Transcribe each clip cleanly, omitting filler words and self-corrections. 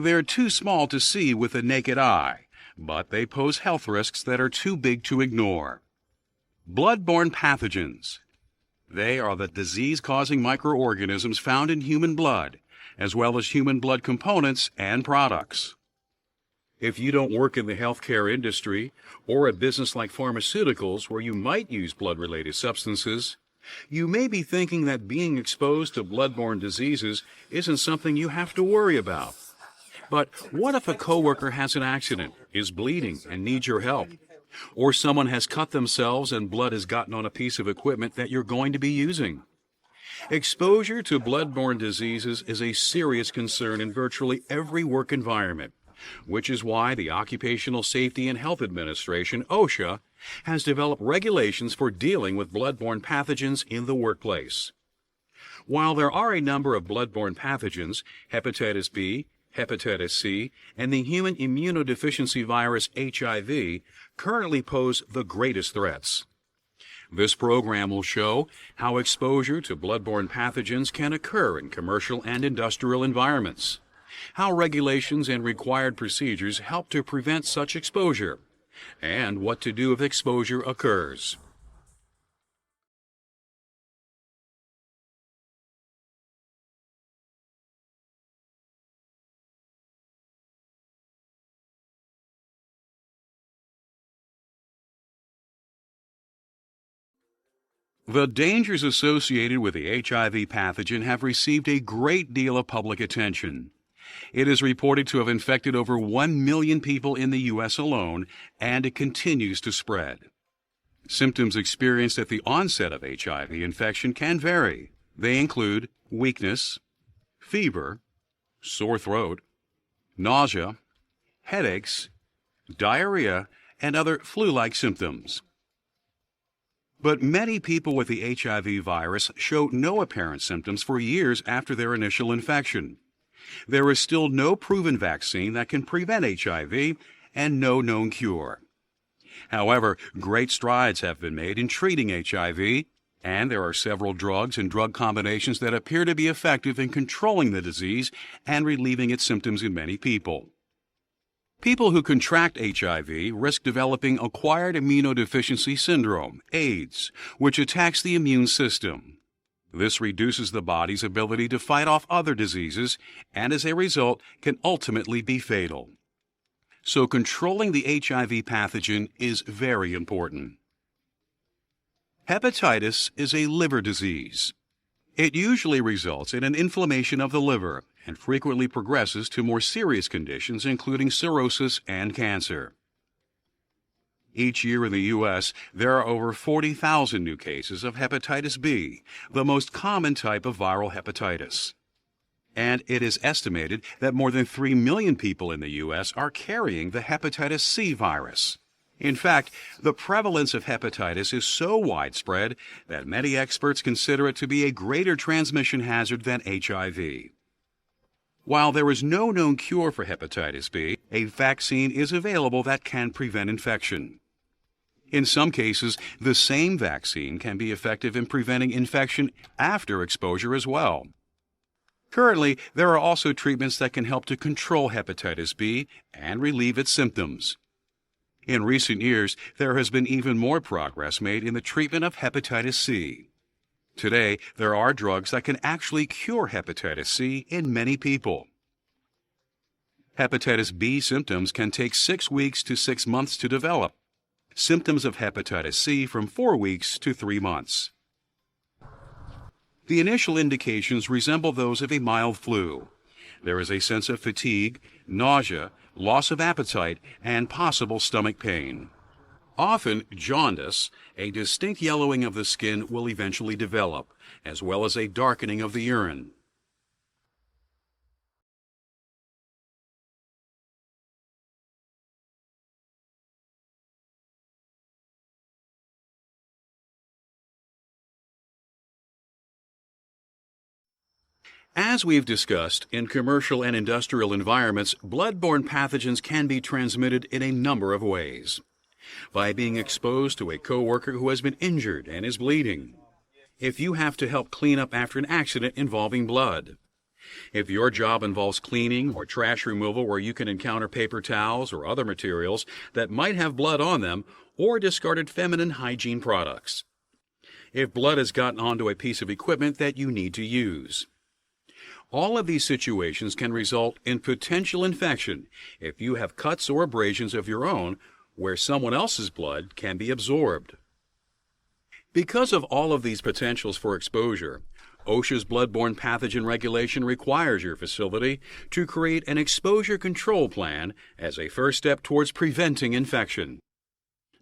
They're too small to see with the naked eye, but they pose health risks that are too big to ignore. Bloodborne pathogens. They are the disease-causing microorganisms found in human blood, as well as human blood components and products. If you don't work in the healthcare industry or a business like pharmaceuticals where you might use blood-related substances, you may be thinking that being exposed to bloodborne diseases isn't something you have to worry about. But what if a coworker has an accident, is bleeding, and needs your help? Or someone has cut themselves and blood has gotten on a piece of equipment that you're going to be using? Exposure to bloodborne diseases is a serious concern in virtually every work environment, which is why the Occupational Safety and Health Administration, OSHA, has developed regulations for dealing with bloodborne pathogens in the workplace. While there are a number of bloodborne pathogens, Hepatitis B, Hepatitis C, and the human immunodeficiency virus HIV currently pose the greatest threats. This program will show how exposure to bloodborne pathogens can occur in commercial and industrial environments, how regulations and required procedures help to prevent such exposure, and what to do if exposure occurs. The dangers associated with the HIV pathogen have received a great deal of public attention. It is reported to have infected over 1 million people in the U.S. alone, and it continues to spread. Symptoms experienced at the onset of HIV infection can vary. They include weakness, fever, sore throat, nausea, headaches, diarrhea, and other flu-like symptoms. But many people with the HIV virus show no apparent symptoms for years after their initial infection. There is still no proven vaccine that can prevent HIV and no known cure. However, great strides have been made in treating HIV, and there are several drugs and drug combinations that appear to be effective in controlling the disease and relieving its symptoms in many people. People who contract HIV risk developing acquired immunodeficiency syndrome, AIDS, which attacks the immune system. This reduces the body's ability to fight off other diseases and, as a result, can ultimately be fatal. So controlling the HIV pathogen is very important. Hepatitis is a liver disease. It usually results in an inflammation of the liver and frequently progresses to more serious conditions, including cirrhosis and cancer. Each year in the U.S., there are over 40,000 new cases of Hepatitis B, the most common type of viral hepatitis. And it is estimated that more than 3 million people in the U.S. are carrying the Hepatitis C virus. In fact, the prevalence of hepatitis is so widespread that many experts consider it to be a greater transmission hazard than HIV. While there is no known cure for Hepatitis B, a vaccine is available that can prevent infection. In some cases, the same vaccine can be effective in preventing infection after exposure as well. Currently, there are also treatments that can help to control Hepatitis B and relieve its symptoms. In recent years, there has been even more progress made in the treatment of Hepatitis C. Today, there are drugs that can actually cure Hepatitis C in many people. Hepatitis B symptoms can take 6 weeks to 6 months to develop. Symptoms of Hepatitis C from 4 weeks to 3 months. The initial indications resemble those of a mild flu. There is a sense of fatigue, nausea, loss of appetite, and possible stomach pain. Often, jaundice, a distinct yellowing of the skin, will eventually develop, as well as a darkening of the urine. As we've discussed, in commercial and industrial environments, bloodborne pathogens can be transmitted in a number of ways. By being exposed to a coworker who has been injured and is bleeding. If you have to help clean up after an accident involving blood. If your job involves cleaning or trash removal where you can encounter paper towels or other materials that might have blood on them, or discarded feminine hygiene products. If blood has gotten onto a piece of equipment that you need to use. All of these situations can result in potential infection if you have cuts or abrasions of your own where someone else's blood can be absorbed. Because of all of these potentials for exposure, OSHA's bloodborne pathogen regulation requires your facility to create an exposure control plan as a first step towards preventing infection.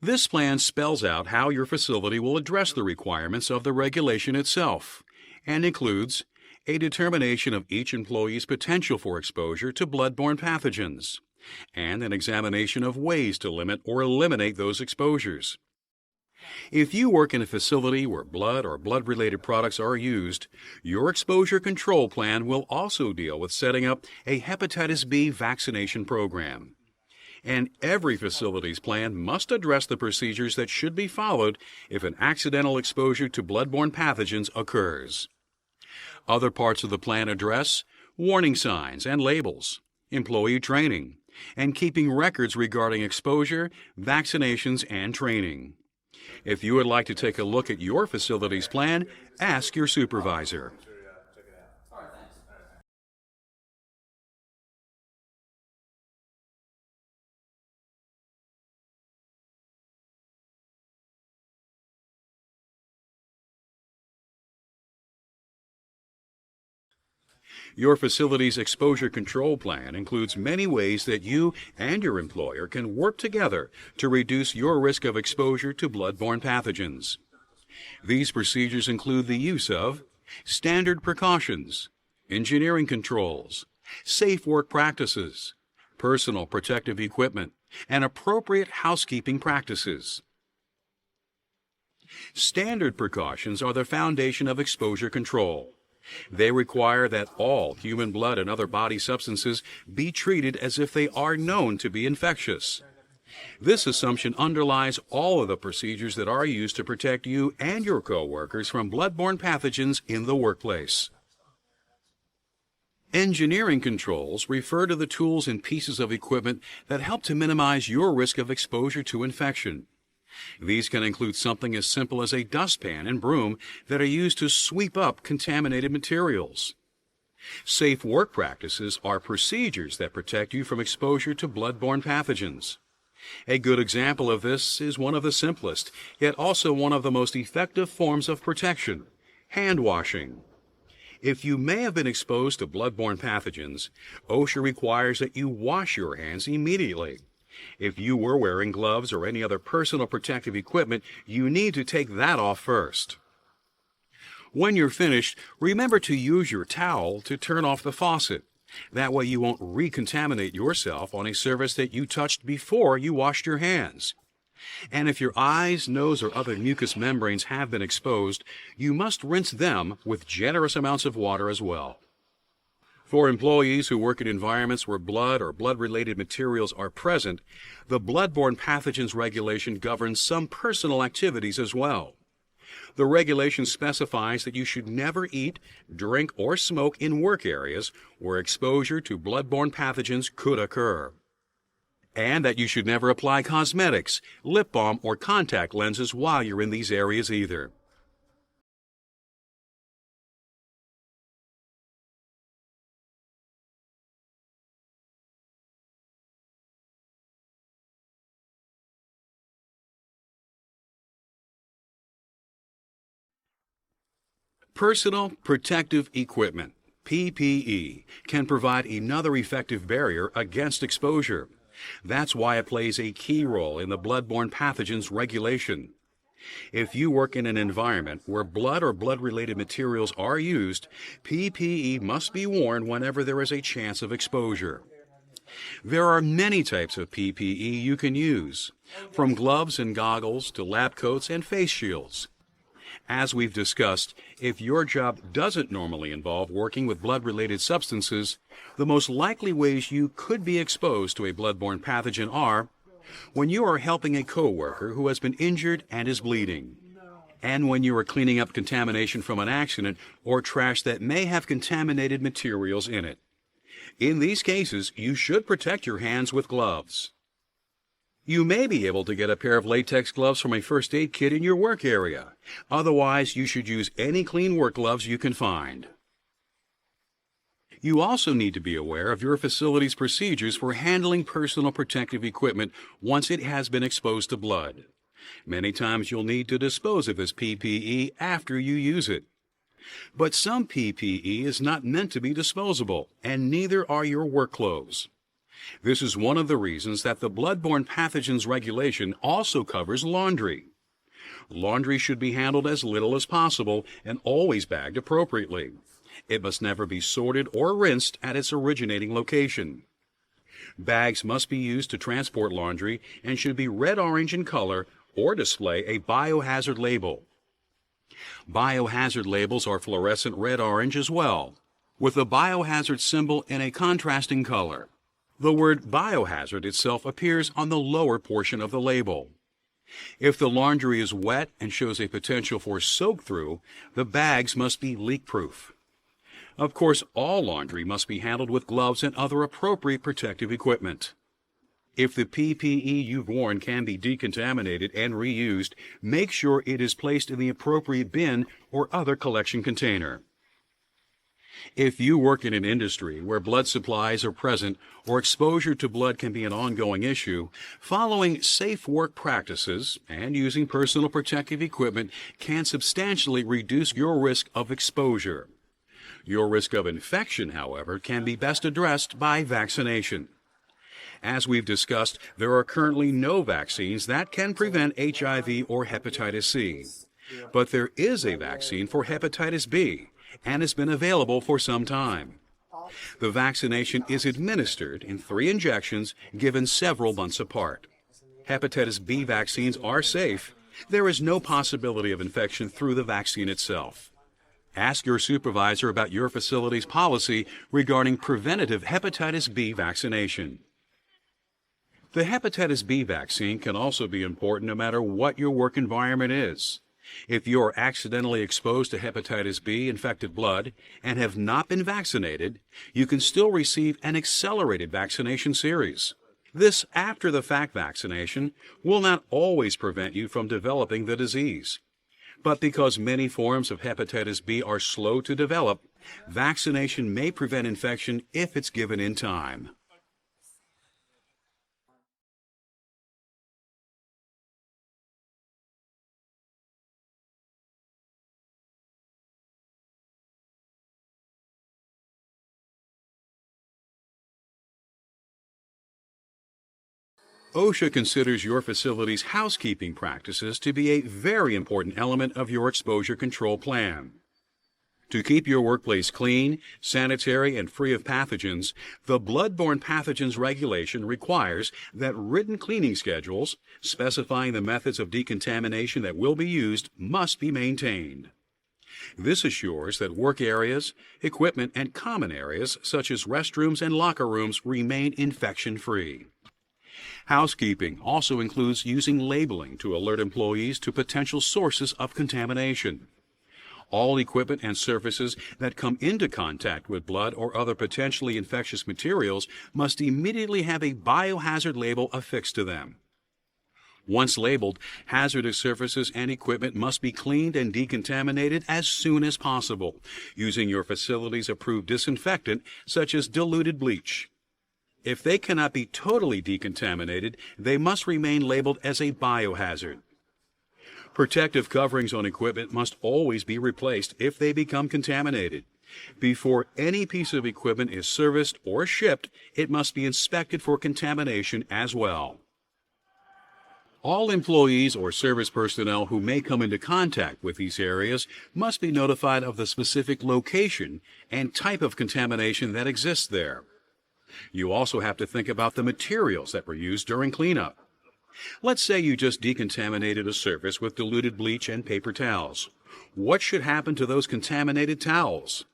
This plan spells out how your facility will address the requirements of the regulation itself and includes a determination of each employee's potential for exposure to bloodborne pathogens and an examination of ways to limit or eliminate those exposures. If you work in a facility where blood or blood-related products are used, your exposure control plan will also deal with setting up a Hepatitis B vaccination program. And every facility's plan must address the procedures that should be followed if an accidental exposure to bloodborne pathogens occurs. Other parts of the plan address warning signs and labels, employee training, and keeping records regarding exposure, vaccinations, and training. If you would like to take a look at your facility's plan, ask your supervisor. Your facility's exposure control plan includes many ways that you and your employer can work together to reduce your risk of exposure to bloodborne pathogens. These procedures include the use of standard precautions, engineering controls, safe work practices, personal protective equipment, and appropriate housekeeping practices. Standard precautions are the foundation of exposure control. They require that all human blood and other body substances be treated as if they are known to be infectious. This assumption underlies all of the procedures that are used to protect you and your co-workers from bloodborne pathogens in the workplace. Engineering controls refer to the tools and pieces of equipment that help to minimize your risk of exposure to infection. These can include something as simple as a dustpan and broom that are used to sweep up contaminated materials. Safe work practices are procedures that protect you from exposure to bloodborne pathogens. A good example of this is one of the simplest, yet also one of the most effective forms of protection: hand washing. If you may have been exposed to bloodborne pathogens, OSHA requires that you wash your hands immediately. If you were wearing gloves or any other personal protective equipment, you need to take that off first. When you're finished, remember to use your towel to turn off the faucet. That way you won't recontaminate yourself on a surface that you touched before you washed your hands. And if your eyes, nose, or other mucous membranes have been exposed, you must rinse them with generous amounts of water as well. For employees who work in environments where blood or blood-related materials are present, the bloodborne pathogens regulation governs some personal activities as well. The regulation specifies that you should never eat, drink, or smoke in work areas where exposure to bloodborne pathogens could occur, and that you should never apply cosmetics, lip balm, or contact lenses while you're in these areas either. Personal protective equipment, PPE, can provide another effective barrier against exposure. That's why it plays a key role in the bloodborne pathogens regulation. If you work in an environment where blood or blood-related materials are used, PPE must be worn whenever there is a chance of exposure. There are many types of PPE you can use, from gloves and goggles to lab coats and face shields. As we've discussed, if your job doesn't normally involve working with blood-related substances, the most likely ways you could be exposed to a bloodborne pathogen are when you are helping a coworker who has been injured and is bleeding, and when you are cleaning up contamination from an accident or trash that may have contaminated materials in it. In these cases, you should protect your hands with gloves. You may be able to get a pair of latex gloves from a first aid kit in your work area. Otherwise, you should use any clean work gloves you can find. You also need to be aware of your facility's procedures for handling personal protective equipment once it has been exposed to blood. Many times you'll need to dispose of this PPE after you use it. But some PPE is not meant to be disposable, and neither are your work clothes. This is one of the reasons that the Bloodborne Pathogens regulation also covers laundry. Laundry should be handled as little as possible and always bagged appropriately. It must never be sorted or rinsed at its originating location. Bags must be used to transport laundry and should be red-orange in color or display a biohazard label. Biohazard labels are fluorescent red-orange as well, with a biohazard symbol in a contrasting color. The word biohazard itself appears on the lower portion of the label. If the laundry is wet and shows a potential for soak-through, the bags must be leak-proof. Of course, all laundry must be handled with gloves and other appropriate protective equipment. If the PPE you've worn can be decontaminated and reused, make sure it is placed in the appropriate bin or other collection container. If you work in an industry where blood supplies are present or exposure to blood can be an ongoing issue, following safe work practices and using personal protective equipment can substantially reduce your risk of exposure. Your risk of infection, however, can be best addressed by vaccination. As we've discussed, there are currently no vaccines that can prevent HIV or hepatitis C. But there is a vaccine for hepatitis B, and has been available for some time. The vaccination is administered in 3 injections given several months apart. Hepatitis B vaccines are safe. There is no possibility of infection through the vaccine itself. Ask your supervisor about your facility's policy regarding preventative hepatitis B vaccination. The hepatitis B vaccine can also be important no matter what your work environment is. If you are accidentally exposed to hepatitis B infected blood and have not been vaccinated, you can still receive an accelerated vaccination series. This after-the-fact vaccination will not always prevent you from developing the disease. But because many forms of hepatitis B are slow to develop, vaccination may prevent infection if it's given in time. OSHA considers your facility's housekeeping practices to be a very important element of your exposure control plan. To keep your workplace clean, sanitary, and free of pathogens, the Bloodborne Pathogens regulation requires that written cleaning schedules specifying the methods of decontamination that will be used must be maintained. This assures that work areas, equipment, and common areas such as restrooms and locker rooms remain infection-free. Housekeeping also includes using labeling to alert employees to potential sources of contamination. All equipment and surfaces that come into contact with blood or other potentially infectious materials must immediately have a biohazard label affixed to them. Once labeled, hazardous surfaces and equipment must be cleaned and decontaminated as soon as possible, using your facility's approved disinfectant such as diluted bleach. If they cannot be totally decontaminated, they must remain labeled as a biohazard. Protective coverings on equipment must always be replaced if they become contaminated. Before any piece of equipment is serviced or shipped, it must be inspected for contamination as well. All employees or service personnel who may come into contact with these areas must be notified of the specific location and type of contamination that exists there. You also have to think about the materials that were used during cleanup. Let's say you just decontaminated a surface with diluted bleach and paper towels. What should happen to those contaminated towels?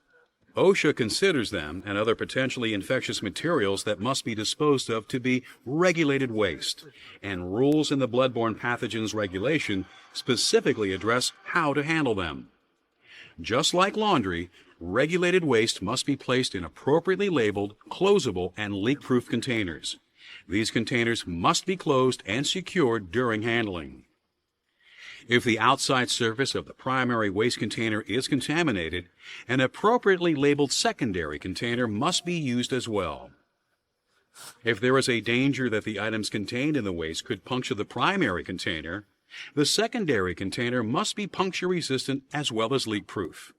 OSHA considers them and other potentially infectious materials that must be disposed of to be regulated waste, and rules in the Bloodborne Pathogens regulation specifically address how to handle them. Just like laundry, regulated waste must be placed in appropriately labeled, closable, and leak-proof containers. These containers must be closed and secured during handling. If the outside surface of the primary waste container is contaminated, an appropriately labeled secondary container must be used as well. If there is a danger that the items contained in the waste could puncture the primary container, the secondary container must be puncture-resistant as well as leak-proof.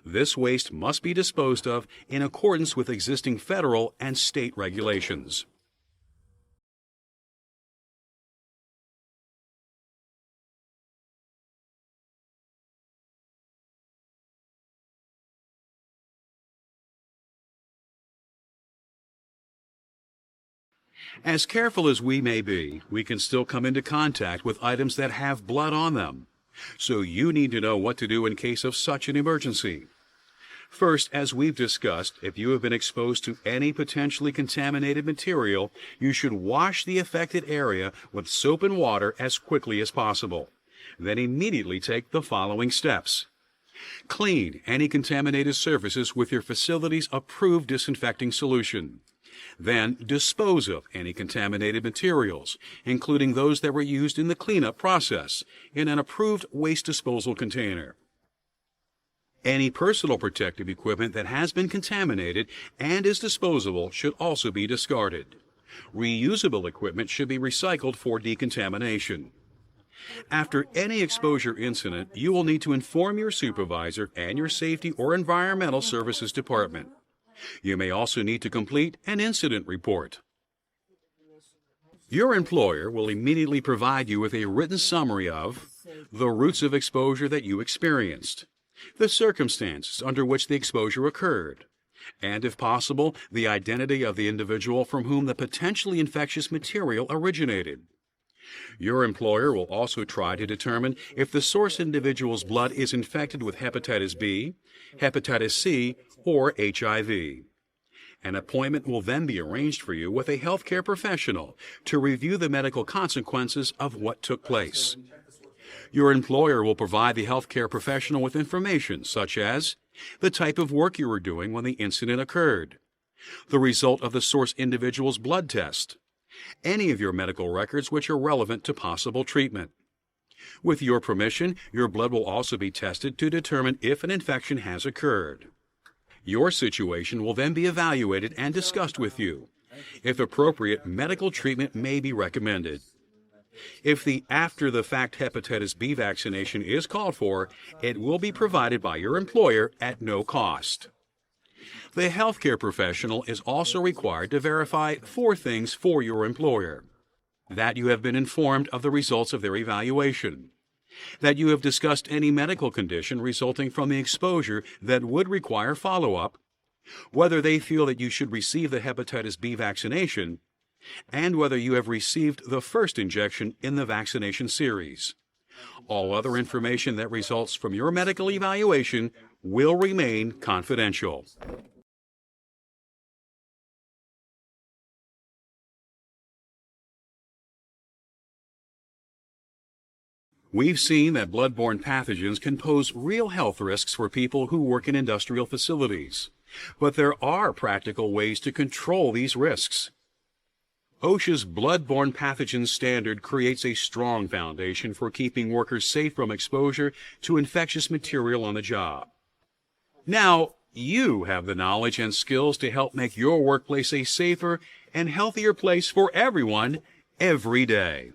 This waste must be disposed of in accordance with existing federal and state regulations. As careful as we may be, we can still come into contact with items that have blood on them. So you need to know what to do in case of such an emergency. First, as we've discussed, if you have been exposed to any potentially contaminated material, you should wash the affected area with soap and water as quickly as possible. Then immediately take the following steps. Clean any contaminated surfaces with your facility's approved disinfecting solution. Then dispose of any contaminated materials, including those that were used in the cleanup process, in an approved waste disposal container. Any personal protective equipment that has been contaminated and is disposable should also be discarded. Reusable equipment should be recycled for decontamination. After any exposure incident, you will need to inform your supervisor and your safety or environmental services department. You may also need to complete an incident report. Your employer will immediately provide you with a written summary of the routes of exposure that you experienced, the circumstances under which the exposure occurred, and, if possible, the identity of the individual from whom the potentially infectious material originated. Your employer will also try to determine if the source individual's blood is infected with Hepatitis B, Hepatitis C, or HIV. An appointment will then be arranged for you with a healthcare professional to review the medical consequences of what took place. Your employer will provide the healthcare professional with information such as the type of work you were doing when the incident occurred, the result of the source individual's blood test, any of your medical records which are relevant to possible treatment. With your permission, your blood will also be tested to determine if an infection has occurred. Your situation will then be evaluated and discussed with you. If appropriate, medical treatment may be recommended. If the after-the-fact Hepatitis B vaccination is called for, it will be provided by your employer at no cost. The healthcare professional is also required to verify 4 things for your employer: that you have been informed of the results of their evaluation, that you have discussed any medical condition resulting from the exposure that would require follow-up, whether they feel that you should receive the Hepatitis B vaccination, and whether you have received the first injection in the vaccination series. All other information that results from your medical evaluation will remain confidential. We've seen that bloodborne pathogens can pose real health risks for people who work in industrial facilities. But there are practical ways to control these risks. OSHA's bloodborne pathogens standard creates a strong foundation for keeping workers safe from exposure to infectious material on the job. Now, you have the knowledge and skills to help make your workplace a safer and healthier place for everyone every day.